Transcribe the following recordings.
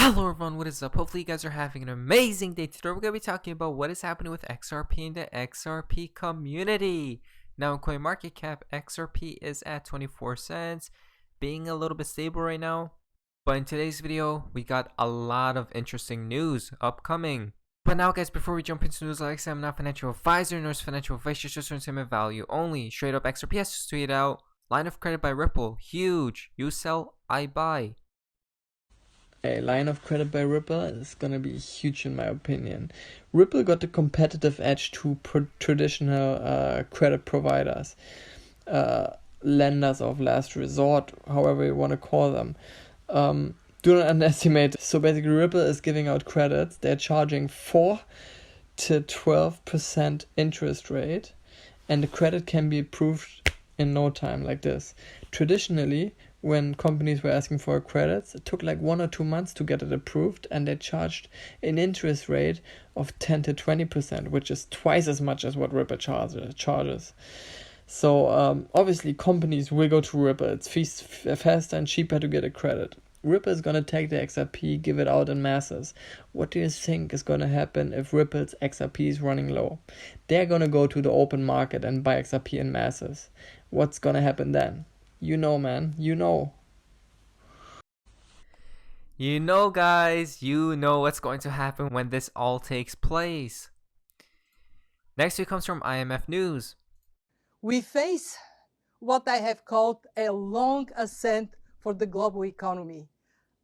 Hello everyone, what is up? Hopefully you guys are having an amazing day. Today we're going to be talking about what is happening with XRP in the XRP community. Now in CoinMarketCap, XRP is at 24 cents, being a little bit stable right now. But in today's video, we got a lot of interesting news upcoming. But now guys, before we jump into news, like I said, I'm not a financial advisor, nor is financial advice, just entertainment value only. Straight up, XRP has just tweeted out, line of credit by Ripple, huge, you sell, I buy. A line of credit by Ripple is gonna be huge in my opinion. Ripple got the competitive edge to traditional credit providers, lenders of last resort, however you want to call them. Do not underestimate. So basically, Ripple is giving out credits. They're charging 4 to 12% interest rate, and the credit can be approved in no time, like this. Traditionally, when companies were asking for credits, it took like 1 or 2 months to get it approved, and they charged an interest rate of 10 to 20%, which is twice as much as what Ripple charges. So obviously companies will go to Ripple. It's faster and cheaper to get a credit. Ripple is going to take the XRP, give it out in masses. What do you think is going to happen if Ripple's XRP is running low? They're going to go to the open market and buy XRP in masses. What's going to happen then? You know, man. You know. You know, guys. You know what's going to happen when this all takes place. Next week comes from IMF News. We face what I have called a long ascent for the global economy,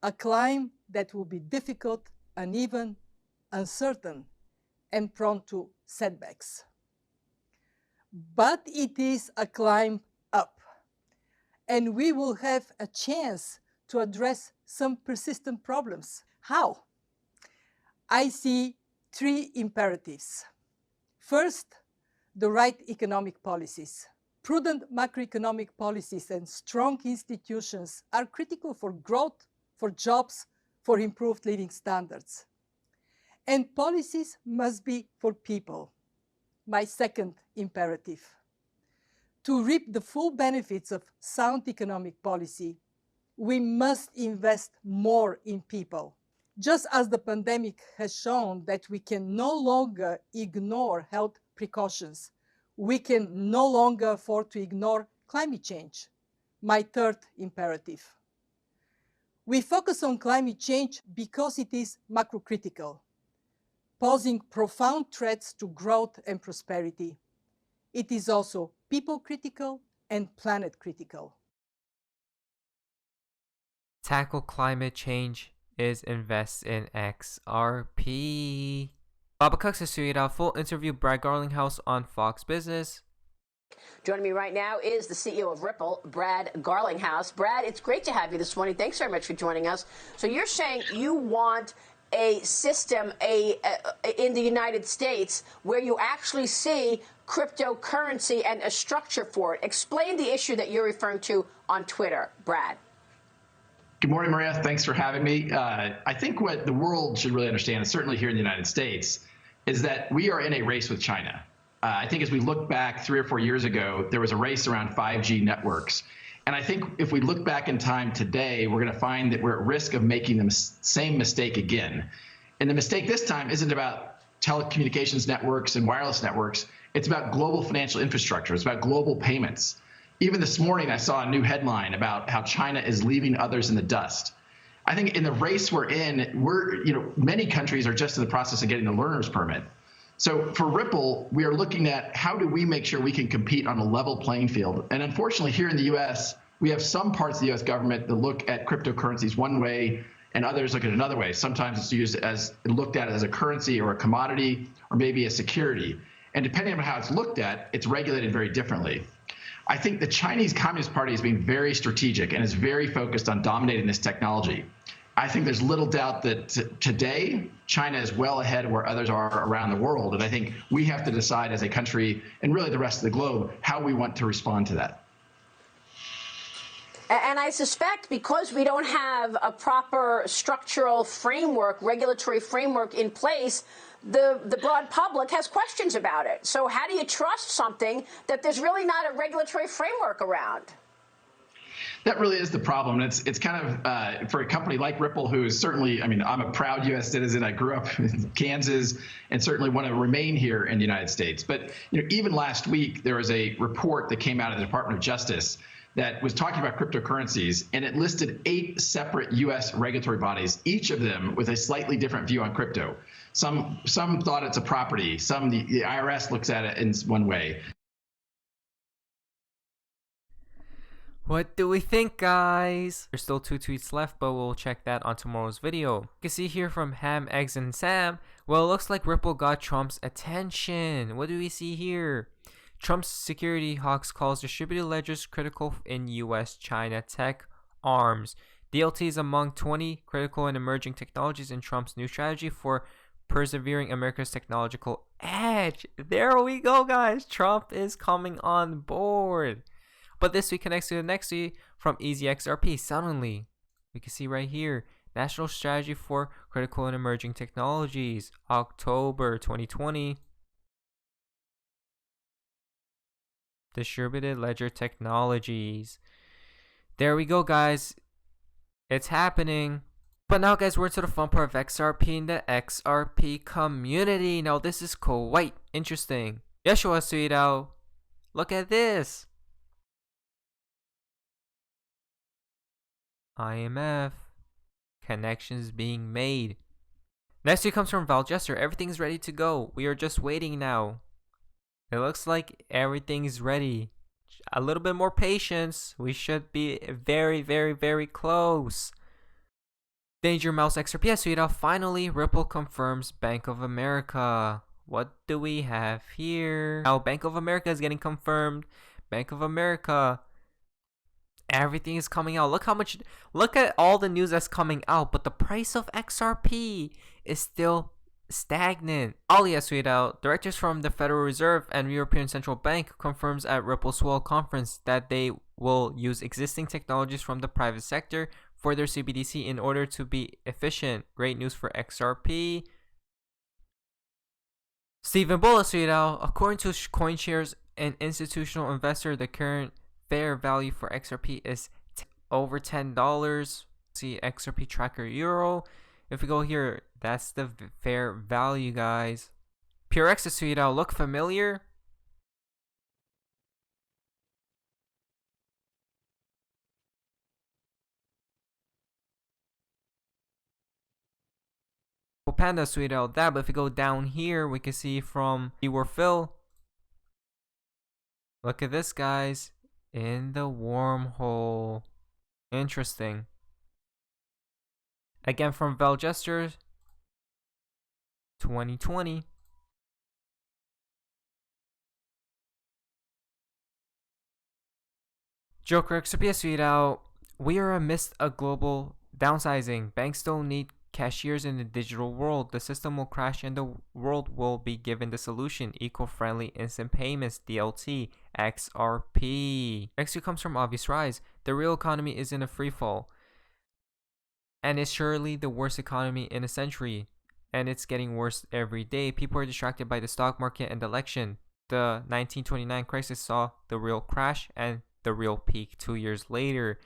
a climb that will be difficult, uneven, uncertain, and prone to setbacks. But it is a climb up, and we will have a chance to address some persistent problems. How? I see 3 imperatives. First, the right economic policies. Prudent macroeconomic policies and strong institutions are critical for growth, for jobs, for improved living standards. And policies must be for people. My second imperative. To reap the full benefits of sound economic policy, we must invest more in people. Just as the pandemic has shown that we can no longer ignore health precautions, we can no longer afford to ignore climate change. My third imperative. We focus on climate change because it is macrocritical, posing profound threats to growth and prosperity. It is also people critical and planet critical. Tackle climate change is invest in XRP. Baba Cooks has tweeted out full interview Brad Garlinghouse on Fox Business. Joining me right now is the CEO of Ripple, Brad Garlinghouse. Brad, it's great to have you this morning. Thanks very much for joining us. So you're saying you want a system in the United States where you actually see cryptocurrency and a structure for it. Explain the issue that you're referring to on Twitter, Brad. Good morning, Maria. Thanks for having me. I think what the world should really understand, certainly here in the United States, is that we are in a race with China. I think as we look back 3 or 4 years ago, there was a race around 5G networks. And I think if we look back in time today, we're going to find that we're at risk of making the same mistake again. And the mistake this time isn't about telecommunications networks and wireless networks. It's about global financial infrastructure. It's about global payments. Even this morning, I saw a new headline about how China is leaving others in the dust. I think in the race we're in, many countries are just in the process of getting the learner's permit. So for Ripple, we are looking at how do we make sure we can compete on a level playing field. And unfortunately, here in the U.S., we have some parts of the U.S. government that look at cryptocurrencies one way and others look at it another way. Sometimes it's looked at as a currency or a commodity or maybe a security. And depending on how it's looked at, it's regulated very differently. I think the Chinese Communist Party is being very strategic and is very focused on dominating this technology. I think there's little doubt that today, China is well ahead of where others are around the world. And I think we have to decide as a country, and really the rest of the globe, how we want to respond to that. And I suspect because we don't have a proper structural framework, regulatory framework in place, the broad public has questions about it. So how do you trust something that there's really not a regulatory framework around? That really is the problem. And it's kind of for a company like Ripple, who is certainly, I mean, I'm a proud U.S. citizen. I grew up in Kansas and certainly want to remain here in the United States. But even last week, there was a report that came out of the Department of Justice that was talking about cryptocurrencies, and it listed 8 separate U.S. regulatory bodies, each of them with a slightly different view on crypto. Some thought it's a property. Some the IRS looks at it in one way. What do we think, guys? There's still 2 tweets left, but we'll check that on tomorrow's video. You can see here from Ham, Eggs, and Sam. Well, it looks like Ripple got Trump's attention. What do we see here? Trump's security hawks calls distributed ledgers critical in US-China tech arms. DLT is among 20 critical and emerging technologies in Trump's new strategy for persevering America's technological edge. There we go, guys. Trump is coming on board. But this week connects to the next week from Easy XRP. Suddenly, we can see right here, National Strategy for Critical and Emerging Technologies, October 2020. Distributed Ledger Technologies. There we go, guys. It's happening. But now, guys, we're into the fun part of XRP and the XRP community. Now, this is quite interesting. Yeshua Suidao, look at this. IMF. Connections being made. Next week comes from Val Jester. Everything's ready to go. We are just waiting now. It looks like everything's ready. A little bit more patience. We should be very, very, very close. Danger Mouse XRP Suida. Finally, Ripple confirms Bank of America. What do we have here? Now, Bank of America is getting confirmed. Bank of America. Everything is coming out. Look at all the news that's coming out, but the price of XRP is still stagnant. Ali Asuidao, directors from the Federal Reserve and European Central Bank, confirms at Ripple's World Conference that they will use existing technologies from the private sector for their CBDC in order to be efficient. Great news for XRP. Stephen Bull Asuidao, according to CoinShares, an institutional investor, the current fair value for XRP is over $10. See XRP tracker euro. If we go here, that's the fair value, guys. PureX Suidao, look familiar? Panda Suidao, that. But if we go down here, we can see from Phil. Look at this, guys. In the wormhole. Interesting. Again from Val Jester. 2020. Joker XRP Suidao. We are amidst a global downsizing. Banks don't need cashiers in the digital world. The system will crash and the world will be given the solution. Eco-friendly instant payments, DLT, XRP. Next two comes from Obvious Rise. The real economy is in a free fall. And it's surely the worst economy in a century. And it's getting worse every day. People are distracted by the stock market and the election. The 1929 crisis saw the real crash and the real peak 2 years later.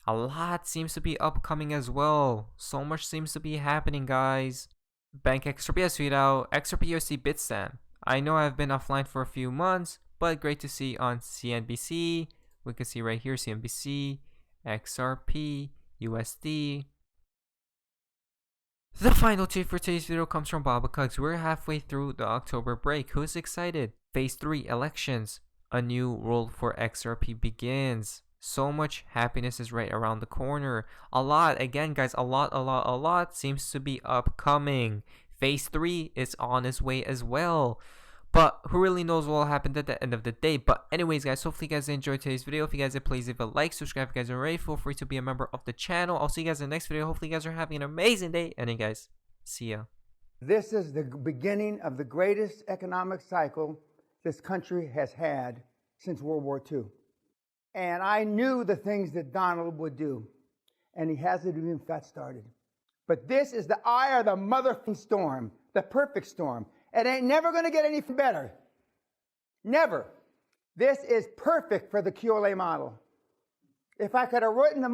A lot seems to be upcoming as well. So much seems to be happening, guys. Bank XRP Suidao, XRP USD Bitstamp. I know I've been offline for a few months, but great to see on CNBC. We can see right here CNBC, XRP, USD. The final tweet for today's video comes from Baba Cugs. We're halfway through the October break. Who's excited? Phase 3 elections. A new world for XRP begins. So much happiness is right around the corner. A lot, again guys, a lot seems to be upcoming. Phase 3 is on its way as well. But who really knows what will happen at the end of the day. But anyways guys, hopefully you guys enjoyed today's video. If you guys did, please leave a like, subscribe if you guys are ready. Feel free to be a member of the channel. I'll see you guys in the next video. Hopefully you guys are having an amazing day. And then guys, see ya. This is the beginning of the greatest economic cycle this country has had since World War II. And I knew the things that Donald would do, and he hasn't even got started. But this is the eye of the motherfucking storm, the perfect storm. It ain't never going to get any better. Never. This is perfect for the QLA model. If I could have written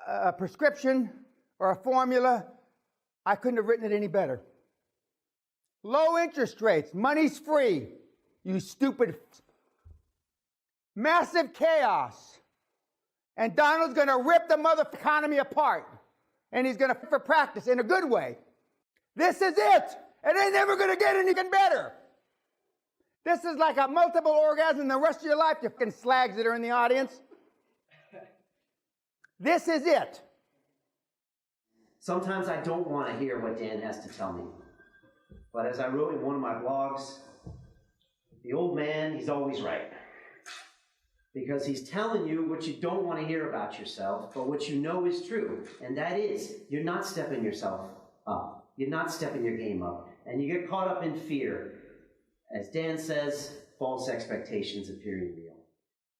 a prescription or a formula, I couldn't have written it any better. Low interest rates, money's free, you stupid. Massive chaos. And Donald's going to rip the mother economy apart. And he's going to for practice in a good way. This is it. It ain't never going to get anything better. This is like a multiple orgasm the rest of your life, you fucking slags that are in the audience. This is it. Sometimes I don't want to hear what Dan has to tell me. But as I wrote in one of my blogs, the old man, he's always right. Because he's telling you what you don't want to hear about yourself, but what you know is true. And that is, you're not stepping yourself up. You're not stepping your game up. And you get caught up in fear. As Dan says, false expectations appear in